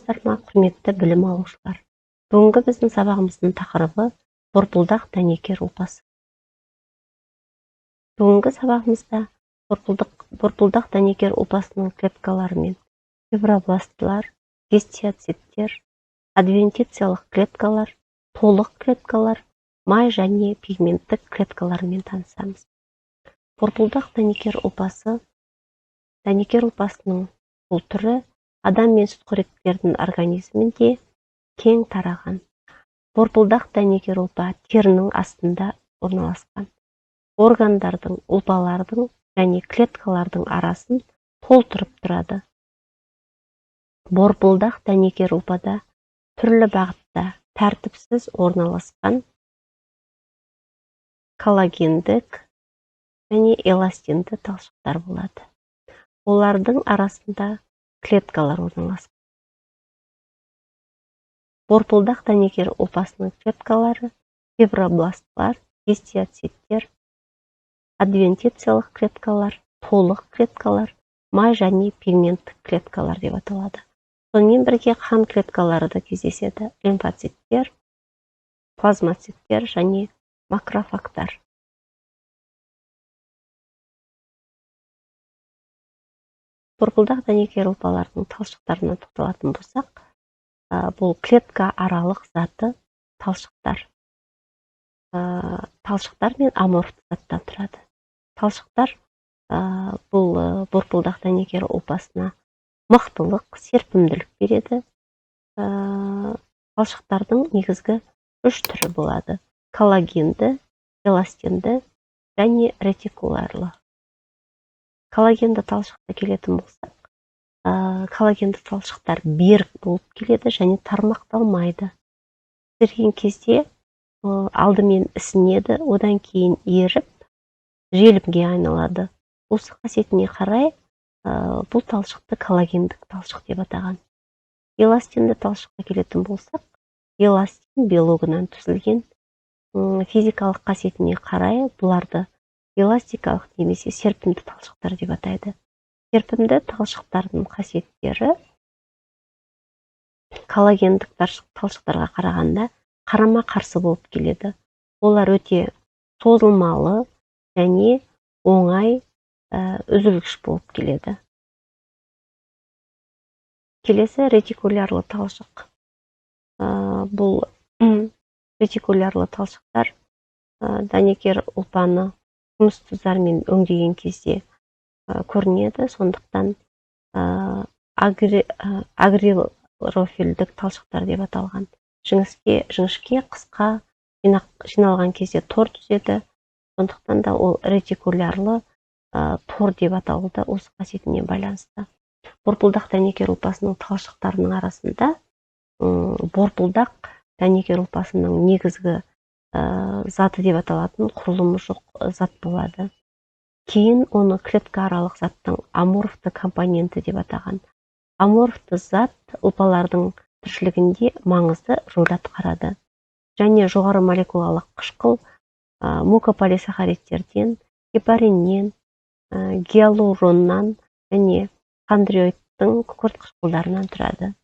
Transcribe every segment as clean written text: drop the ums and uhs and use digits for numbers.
саламатсыздар ма, құрметті білім алушылар? Бүгінгі біздің сабағымыздың тақырыбы борпылдақ дәнекер ұлпасы. Бүгінгі сабағымызда борпылдақ дәнекер ұлпасының клеткалары мен фибробластлар, гистиоциттер, адвентициялық клеткалар, толық клеткалар, май және пигменттік клеткалармен танысамыз. Борпылдақ дәнекер ұлпасының бұл түрі адам мен сүтқоректілердің организмінде кең тараған. Борпылдақ дәнекер ұлпа терінің астында орналасқан. Органдардың, ұлпалардың және клеткалардың арасын толтырып тұрады. Борпылдақ дәнекер ұлпада түрлі бағытта тәртіпсіз орналасқан коллагендік және эластинді талшықтар болады. Олардың арасында клеткалар орналасқан. Борпылдақ дәнекер ұлпасының клеткалары фибробластлар, гистиоциттер, адвентициялық клеткалар, толық клеткалар, май және пигменттік клеткалар деп аталады. Сонымен бірге қан клеткалары да кездеседі: лимфоциттер, плазмоциттер және макрофагтар. Борпылдақ дәнекер ұлпалардың талшықтарына тоқталатын болсақ, бұл клетка аралық заты талшықтар. Талшықтар мен аморфты заттан тұрады. Талшықтар бұл борпылдақ дәнекер ұлпасына мықтылық, серпімділік береді. Талшықтардың негізгі 3 түрі болады: коллагенді, эластинді және ретикуларлы. Коллагенді талшыққа келетін болсақ, коллагенді талшықтар берік болып келеді және тармақталмайды. Пісірген кезде алдымен ісінеді, одан кейін еріп, желімге айналады. Осы қасиетіне қарай бұл талшықты коллагендік талшық деп атаған. Эластинді талшыққа келетін болсақ, эластин белогынан түзілген. Физикалық қасиетіне қарай бұларды эластикалық немесе серпімді талшықтар деп атайды. Серпімді талшықтардың қасиеттері коллагендік талшықтарға қарағанда қарама-қарсы болып келеді. Олар өте созылмалы және оңай үзілгіш болып келеді. Келесі ретикулярлы талшық. Бұл ретикулярлы талшықтар дәнекер ұлпаны күміс тұздармен өңдеген кезде көрінеді. Сондықтан агрирофильдік талшықтар деп аталған. Жіңішке қысқа жиналған кезде тор түзеді. Сондықтан да ол ретикулярлы тор деп аталуда осы қасиетіне байланысты. Борпылдақ дәнекер ұлпасының талшықтарының арасында борпылдақ дәнекер ұлпасының негізгі заты деп аталатын құрылымы жоқ зат болады. Кейін оны клетка аралық заттың аморфты компоненті деп атаған. Аморфты зат ұлпалардың тіршілігінде маңызды рөл атқарады және жоғары молекулалық қышқыл мукополисахаридтерден, гепариннен, гиалуроннан және хондроиттің күкірт қышқылдарынан тұрады.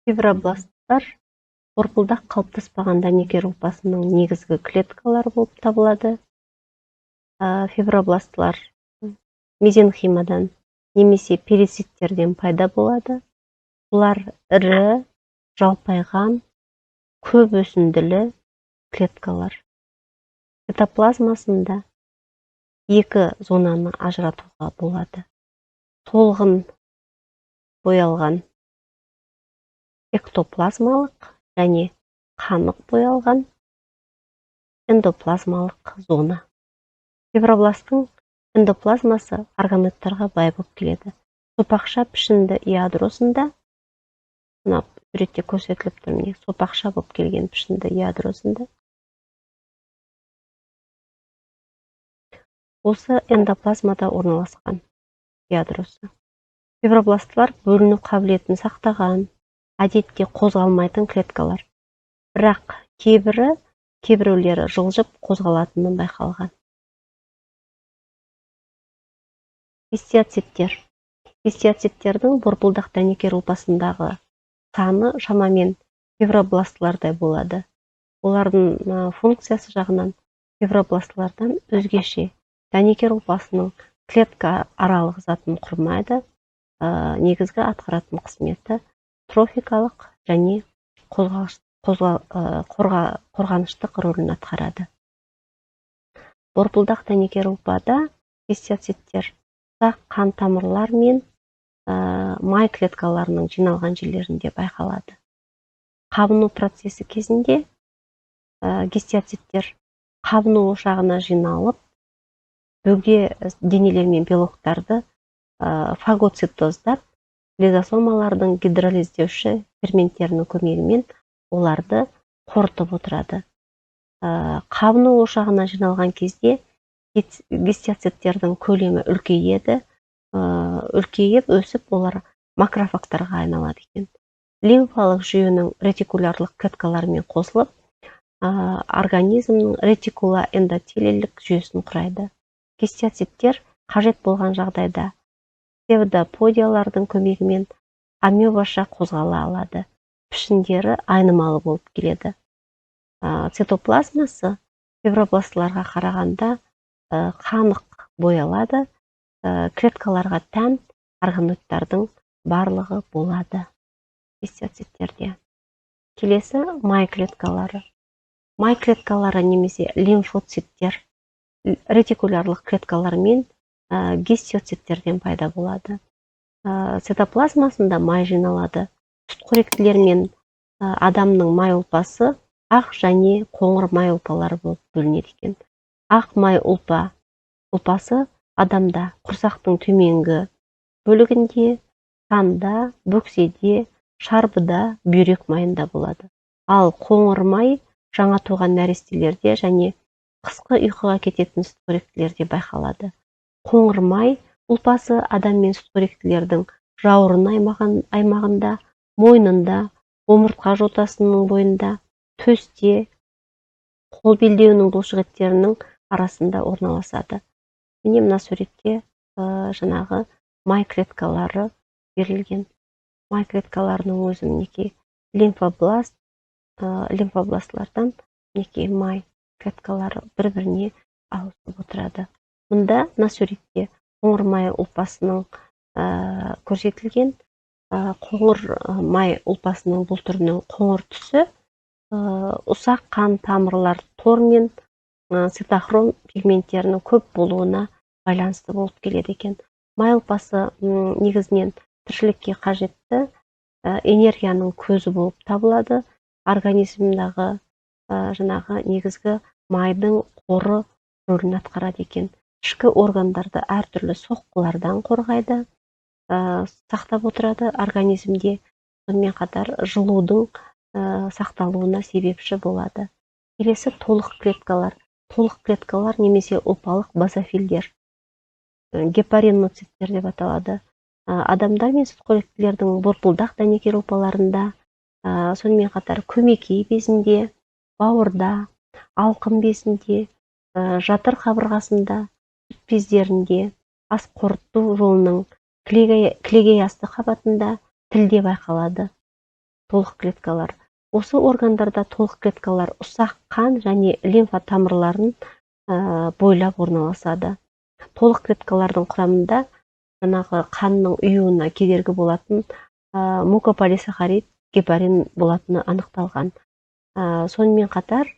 Фибробласттар борпылдақ қалыптаспаған дәнекер ұлпасының негізгі клеткалары болып табылады. Фибробластлар мезенхимадан немесе перициттерден пайда болады. Бұлар ірі, жалпайған, көп өсінділі клеткалар. Цитоплазмасында 2 зонаны ажыратуға болады: солғын боялған эктоплазмалық және қанық боялған эндоплазмалық зона. Фибробласттың эндоплазмасы органоидтарға бай болып келеді. Сопақша пішінді ядросында, мына суретте көрсетіліп тұр, міне сопақша болып келген пішінді ядросында осы эндоплазмада орналасқан ядросы. Фибробластлар бөліну қабілетін сақтаған, әдетте қозғалмайтын клеткалар. бірақ кейбіреулері жылжып қозғалатыны байқалған. Гистиоциттердің борпылдақ дәнекер ұлпасындағы саны шамамен фибробластлардай болады. Олардың функциясы жағынан фибробластлардан өзгеше. Дәнекер ұлпасының клетка аралық затын құрмайды. Негізгі атқаратын қызметі трофикалық және қорғаныштық рөлін атқарады. Борпылдақ дәнекер ұлпада гистиоциттер ұсақ қан тамырлар мен май клеткаларының жиналған жерлерінде байқалады. Қабыну процесі кезінде гистиоциттер қабыну ошағына жиналып, бөгде денелер мен белоктарды фагоцитоздап, лизосомалардың гидролиздеуші ферменттерінің көмегімен оларды қорытып отырады. Қабыну ошағына жиналған кезде гистиоциттердің көлемі үлкейіп өсіп, олар макрофагтарға айналады екен. Лимфалық жүйенің ретикулярлық клеткаларымен қосылып, организмнің ретикулоэндотелийлік жүйесін құрайды. Гистиоциттер қажет болған жағдайда псевдоподиялардың көмегімен амебаша қозғала алады. Пішіндері айнымалы болып келеді. Цитоплазмасы фибробластларға қарағанда қанық боялады. Клеткаларға тән органоидтардың барлығы болады гистиоциттерде. Келесі май клеткалары. Май клеткалары немесе лимфоциттер ретикулярлық клеткалар мен гистиоциттерден пайда болады. Цитоплазмасында май жиналады. Сүтқоректілер мен адамның май ұлпасы ақ және қоңыр май ұлпалары болып бөлінеді екен. Ақ май ұлпасы адамда құрсақтың төменгі бөлігінде, санда, бөкседе, шарбыда, бүйрек майында болады. Ал қоңыр май жаңа туған нәрестелерде және қысқы ұйқыға кететін сүтқоректілерде байқалады. Қоңыр май ұлпасы адам мен сүтқоректілердің жауырын аймағында, мойнында, омыртқа жотасының бойында, төсте, қол белдеуінің бұлшықеттерінің арасында орналасады. Міне мына суретте жаңағы май клеткалары берілген. Май клеткаларының өзі мінекей лимфобластлардан мінекей май клеткалары бір-біріне ауысып отырады. Мұнда мына суретте қоңыр май ұлпасының көрсетілген. Қоңыр май ұлпасының бұл түрінің қоңыр түсі ұсақ қан тамырлар тор мен цитохром пигменттерінің көп болуына байланысты болып келеді екен. Май ұлпасы негізінен тіршілікке қажетті энергияның көзі болып табылады. Организмдағы жаңағы негізгі майдың қоры рөлін атқарады екен. Ішкі органдарды әртүрлі соққылардан қорғайды, сақтап отырады организмде. Сонымен қатар жылудың сақталуына себепші болады. Келесі толық клеткалар. Толық клеткалар немесе ұлпалық базофилдер, гепариноциттер деп аталады. Адамдар мен сүтқоректілердің борпылдақ дәнекер ұлпаларында, сонымен қатар көмекей безінде, бауырда, алқым безінде, жатыр қабырғасында, сүт бездерінде, ас қорыту жолының кілегей асты қабатында, тілде байқалады толық клеткалар. Осы органдарда толық клеткалар ұсақ қан және лимфа тамырларын бойлап орналасады. Толық клеткалардың құрамында жаңағы қанның ұюына кедергі болатын мукополисахарид, гепарин болатыны анықталған. Сонымен қатар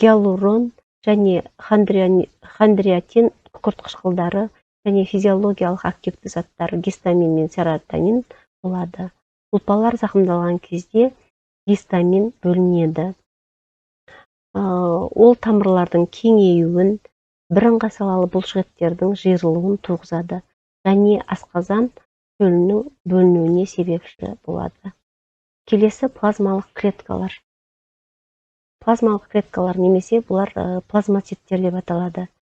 гиалурон және хондриатин күкірт-қышқылдары және физиологиялық активті заттар гистамин мен серотонин болады. Ұлпалар зақымдалған кезде гистамин бөлінеді. Ол тамырлардың кеңеюін, бірыңғай салалы бұлшықеттердің жиырылуын туғызады және асқазан шөлінің бөлінуіне себепші болады. Келесі плазмалық клеткалар. Плазмалық клеткалар немесе бұлар плазмоциттер деп аталады.